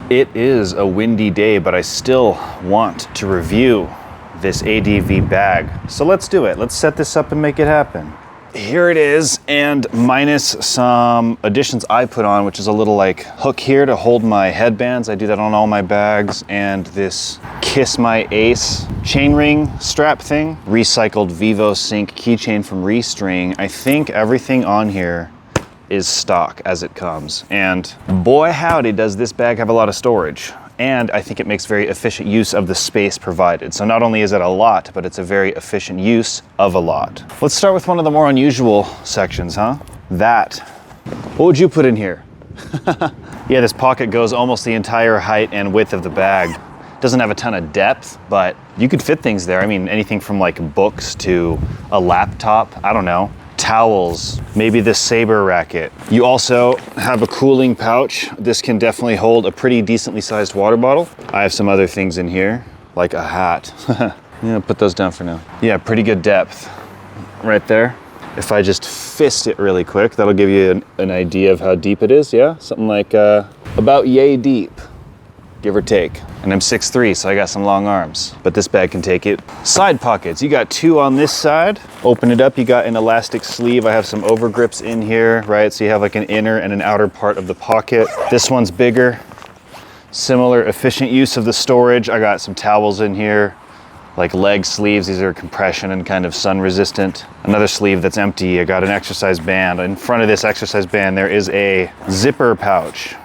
It is a windy day, but I still want to review this ADV bag. So let's do it. Let's set this up and make it happen. Here it is, and minus some additions I put on, which is a little like hook here to hold my headbands. I do that on all my bags, and this Kiss My Ace chainring strap thing. Recycled Vivo Sync keychain from Restring. I think everything on here is stock as it comes. And boy howdy does this bag have a lot of storage. And I think it makes very efficient use of the space provided. So not only is it a lot, but it's a very efficient use of a lot. Let's start with one of the more unusual sections, huh? That. What would you put in here? Yeah, this pocket goes almost the entire height and width of the bag. Doesn't have a ton of depth, but you could fit things there. I mean, anything from like books to a laptop, I don't know. Towels, maybe the Saber racket. You also have a cooling pouch. This can definitely hold a pretty decently sized water bottle. I have some other things in here, like a hat. Yeah, put those down for now. Yeah, pretty good depth right there. If I just fist it really quick, that'll give you an idea of how deep it is. Yeah, something like about yay deep, give or take. And I'm 6'3", so I got some long arms, but this bag can take it. Side pockets, you got two on this side. Open it up, you got an elastic sleeve. I have some over grips in here, right? So you have like an inner and an outer part of the pocket. This one's bigger. Similar efficient use of the storage. I got some towels in here, like leg sleeves. These are compression and kind of sun resistant. Another sleeve that's empty. I got an exercise band. In front of this exercise band, there is a zipper pouch.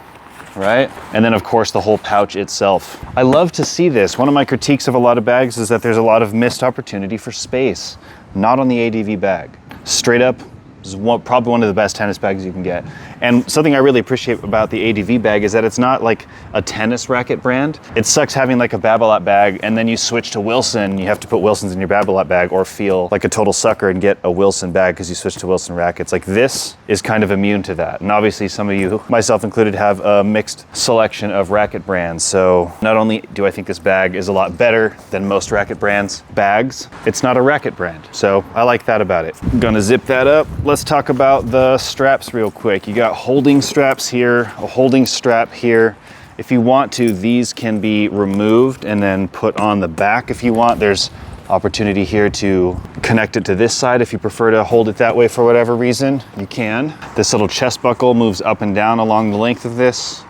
Right? And then of course the whole pouch itself. I love to see this. One of my critiques of a lot of bags is that there's a lot of missed opportunity for space. Not on the ADV bag. Straight up, this is probably one of the best tennis bags you can get. And something I really appreciate about the ADV bag is that it's not like a tennis racket brand. It sucks having like a Babolat bag and then you switch to Wilson, you have to put Wilsons in your Babolat bag or feel like a total sucker and get a Wilson bag because you switch to Wilson rackets. Like this is kind of immune to that. And obviously some of you, myself included, have a mixed selection of racket brands. So not only do I think this bag is a lot better than most racket brands' bags, it's not a racket brand. So I like that about it. I'm gonna zip that up. Let's talk about the straps real quick. You got holding straps here, a holding strap here. If you want to, these can be removed and then put on the back if you want. There's opportunity here to connect it to this side. If you prefer to hold it that way for whatever reason, you can. This little chest buckle moves up and down along the length of this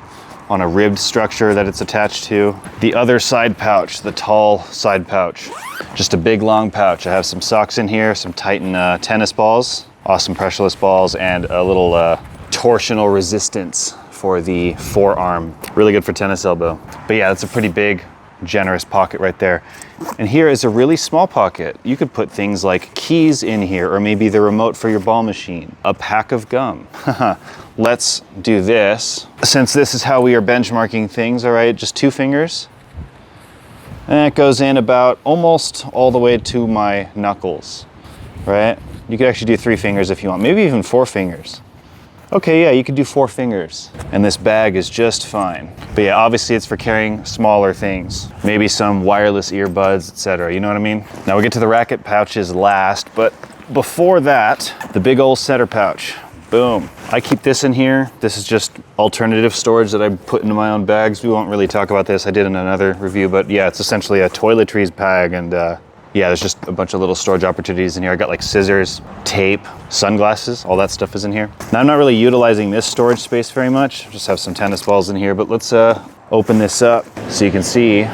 on a ribbed structure that it's attached to. The other side pouch, the tall side pouch, just a big long pouch. I have some socks in here, some Titan tennis balls, awesome pressureless balls, and a little torsional resistance for the forearm. Really good for tennis elbow. But yeah, that's a pretty big, generous pocket right there. And here is a really small pocket. You could put things like keys in here, or maybe the remote for your ball machine, a pack of gum. Let's do this. Since this is how we are benchmarking things, all right, just 2 fingers. And it goes in about almost all the way to my knuckles, right? You could actually do 3 fingers if you want, maybe even 4 fingers. Okay, yeah, you could do 4 fingers. And this bag is just fine. But yeah, obviously it's for carrying smaller things. Maybe some wireless earbuds, etc. You know what I mean? Now we get to the racket pouches last, but before that, the big old center pouch. Boom. I keep this in here. This is just alternative storage that I put into my own bags. We won't really talk about this. I did in another review, but yeah, it's essentially a toiletries bag, and yeah, there's just a bunch of little storage opportunities in here. I got like scissors, tape, sunglasses, all that stuff is in here. Now I'm not really utilizing this storage space very much. Just have some tennis balls in here, but let's open this up so you can see.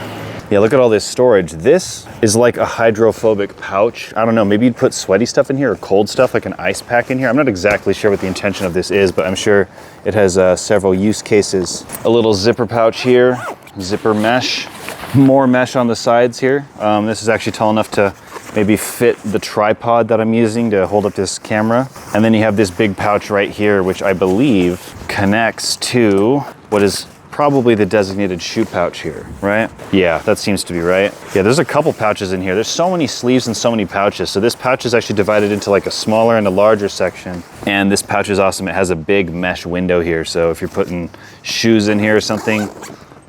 Yeah, look at all this storage. This is like a hydrophobic pouch. I don't know, maybe you'd put sweaty stuff in here or cold stuff like an ice pack in here. I'm not exactly sure what the intention of this is, but I'm sure it has several use cases. A little zipper pouch here, zipper mesh. More mesh on the sides here. This is actually tall enough to maybe fit the tripod that I'm using to hold up this camera. And then you have this big pouch right here, which I believe connects to what is probably the designated shoe pouch here, right? Yeah, that seems to be right. Yeah, there's a couple pouches in here. There's so many sleeves and so many pouches. So this pouch is actually divided into like a smaller and a larger section. And this pouch is awesome. It has a big mesh window here. So if you're putting shoes in here or something,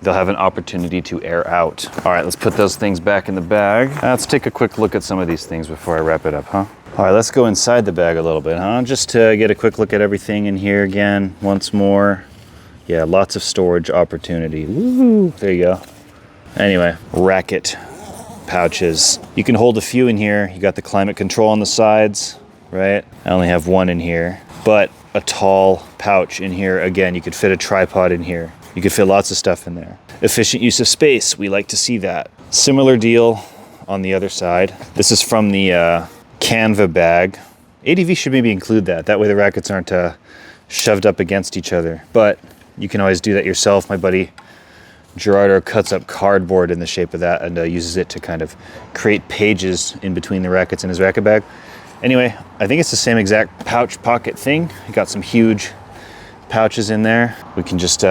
they'll have an opportunity to air out. All right, let's put those things back in the bag. Let's take a quick look at some of these things before I wrap it up, huh? All right, let's go inside the bag a little bit, huh? Just to get a quick look at everything in here again, once more. Yeah, lots of storage opportunity. Woo, there you go. Anyway, racket pouches. You can hold a few in here. You got the climate control on the sides, right? I only have one in here, but a tall pouch in here. Again, you could fit a tripod in here. You could fit lots of stuff in there. Efficient use of space. We like to see that. Similar deal on the other side. This is from the Canva bag. ADV should maybe include that. That way the rackets aren't shoved up against each other. But you can always do that yourself. My buddy Gerardo cuts up cardboard in the shape of that and uses it to kind of create pages in between the rackets in his racket bag. Anyway, I think it's the same exact pouch pocket thing. You got some huge pouches in there. We can just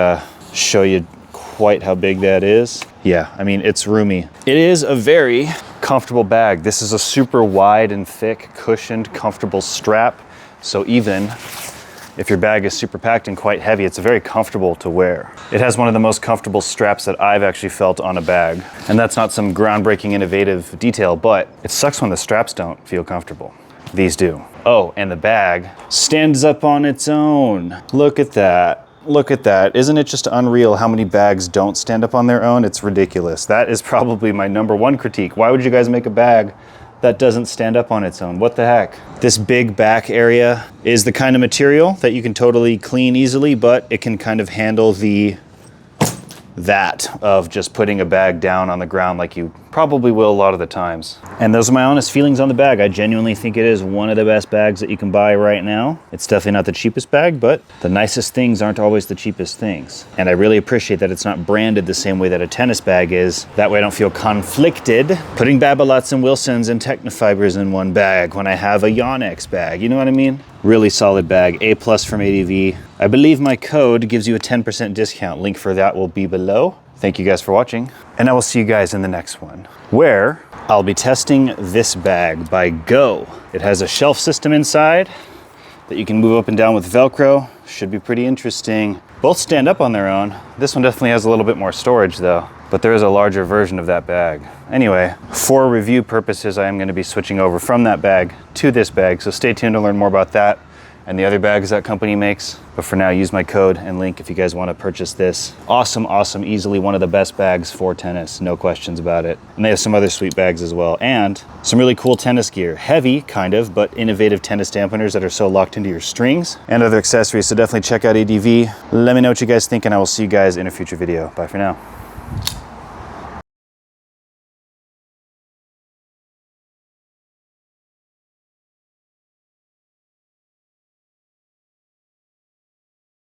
show you quite how big that is. Yeah, I mean, it's roomy. It is a very comfortable bag. This is a super wide and thick, cushioned, comfortable strap. So even if your bag is super packed and quite heavy, it's very comfortable to wear. It has one of the most comfortable straps that I've actually felt on a bag. And that's not some groundbreaking, innovative detail, but it sucks when the straps don't feel comfortable. These do. Oh, and the bag stands up on its own. Look at that. Look at that. Isn't it just unreal how many bags don't stand up on their own? It's ridiculous. That is probably my #1 critique. Why would you guys make a bag that doesn't stand up on its own? What the heck? This big back area is the kind of material that you can totally clean easily, but it can kind of handle that of just putting a bag down on the ground like you probably will a lot of the times. And those are my honest feelings on the bag. I genuinely think it is one of the best bags that you can buy right now. It's definitely not the cheapest bag, but the nicest things aren't always the cheapest things. And I really appreciate that it's not branded the same way that a tennis bag is. That way I don't feel conflicted putting Babolats and Wilsons and Technofibers in one bag when I have a Yonex bag. You know what I mean? Really solid bag. A+ from ADV. I believe my code gives you a 10% discount. Link for that will be below. Thank you guys for watching, and I will see you guys in the next one, where I'll be testing this bag by Go. It has a shelf system inside that you can move up and down with Velcro. Should be pretty interesting. Both stand up on their own. This one definitely has a little bit more storage though, but there is a larger version of that bag. Anyway, for review purposes, I am going to be switching over from that bag to this bag, so stay tuned to learn more about that and the other bags that company makes. But for now, use my code and link if you guys want to purchase this. Awesome, awesome, easily one of the best bags for tennis, no questions about it. And they have some other sweet bags as well, and some really cool tennis gear. Heavy, kind of, but innovative tennis dampeners that are so locked into your strings, and other accessories, so definitely check out ADV. Let me know what you guys think, and I will see you guys in a future video. Bye for now.